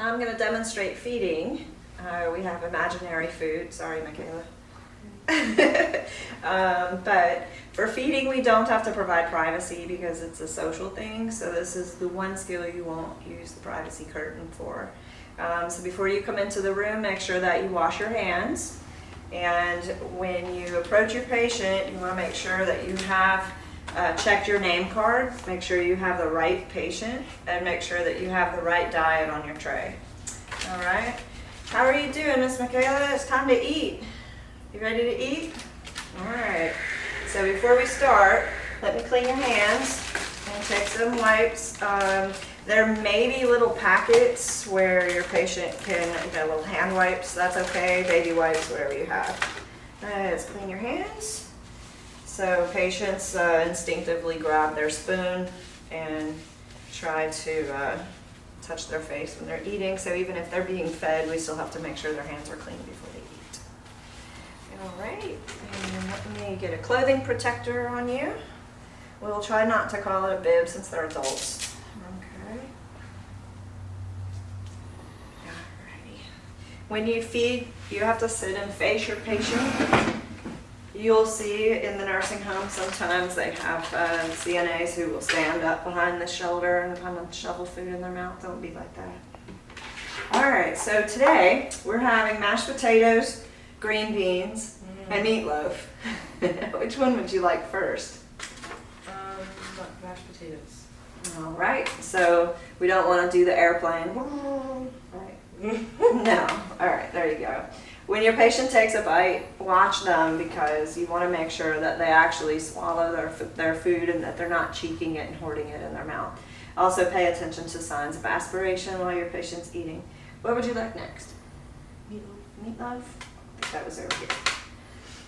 I'm going to demonstrate feeding. We have imaginary food. Sorry, Michaela. But for feeding, we don't have to provide privacy because it's a social thing. So this is the one skill you won't use the privacy curtain for. So before you come into the room, make sure that you wash your hands. And when you approach your patient, you want to make sure that you have checked your name card, make sure you have the right patient, and make sure that you have the right diet on your tray. All right? How are you doing, Miss Michaela? It's time to eat. You ready to eat? All right. So before we start, let me clean your hands and take some wipes. There may be little packets where your patient can get little hand wipes. That's okay. Baby wipes, whatever you have. Let's clean your hands. So patients instinctively grab their spoon and try to touch their face when they're eating. So even if they're being fed, we still have to make sure their hands are clean before they eat. All right, and let me get a clothing protector on you. We'll try not to call it a bib since they're adults. Okay. Alrighty. When you feed, you have to sit and face your patient. You'll see in the nursing home sometimes they have CNAs who will stand up behind the shoulder and kind of shovel food in their mouth. Don't be like that. All right, so today we're having mashed potatoes, green beans, and meatloaf. Which one would you like first? Mashed potatoes. All right, so we don't want to do the airplane. Right. No. All right, there you go. When your patient takes a bite, watch them because you want to make sure that they actually swallow their food and that they're not cheeking it and hoarding it in their mouth. Also pay attention to signs of aspiration while your patient's eating. What would you like next? Meatloaf? Meatloaf? I think that was over here.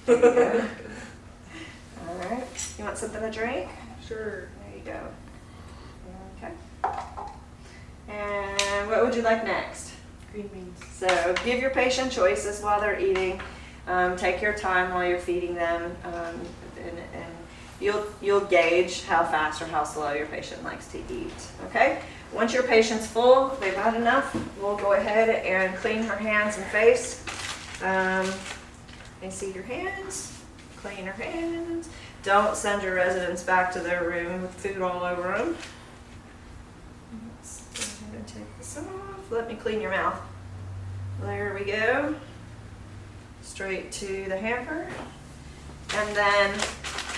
There you go. All right. You want something to drink? Sure. There you go. Okay. And what would you like next? Green beans. So give your patient choices while they're eating. Take your time while you're feeding them, and you'll gauge how fast or how slow your patient likes to eat. Okay. Once your patient's full, they've had enough, we'll go ahead and clean her hands and face. And see your hands. Clean her hands. Don't send your residents back to their room with food all over them. Let's go ahead and take this off. Let me clean your mouth. There we go. Straight to the hamper. And then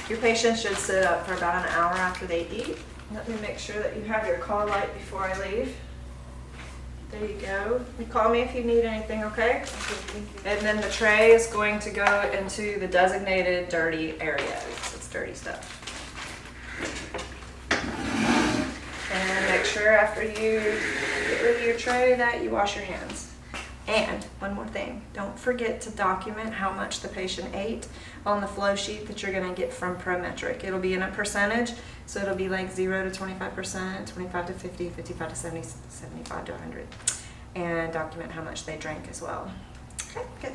your patient should sit up for about an hour after they eat. Let me make sure that you have your call light before I leave. There you go. You call me if you need anything, okay? Okay, thank you. And then the tray is going to go into the designated dirty areas. It's dirty stuff. And make sure after you get rid of your tray that you wash your hands. And one more thing, don't forget to document how much the patient ate on the flow sheet that you're going to get from Prometric. It'll be in a percentage, so it'll be like 0 to 25%, 25 to 50, 55 to 70, 75 to 100. And document how much they drank as well. Okay, good.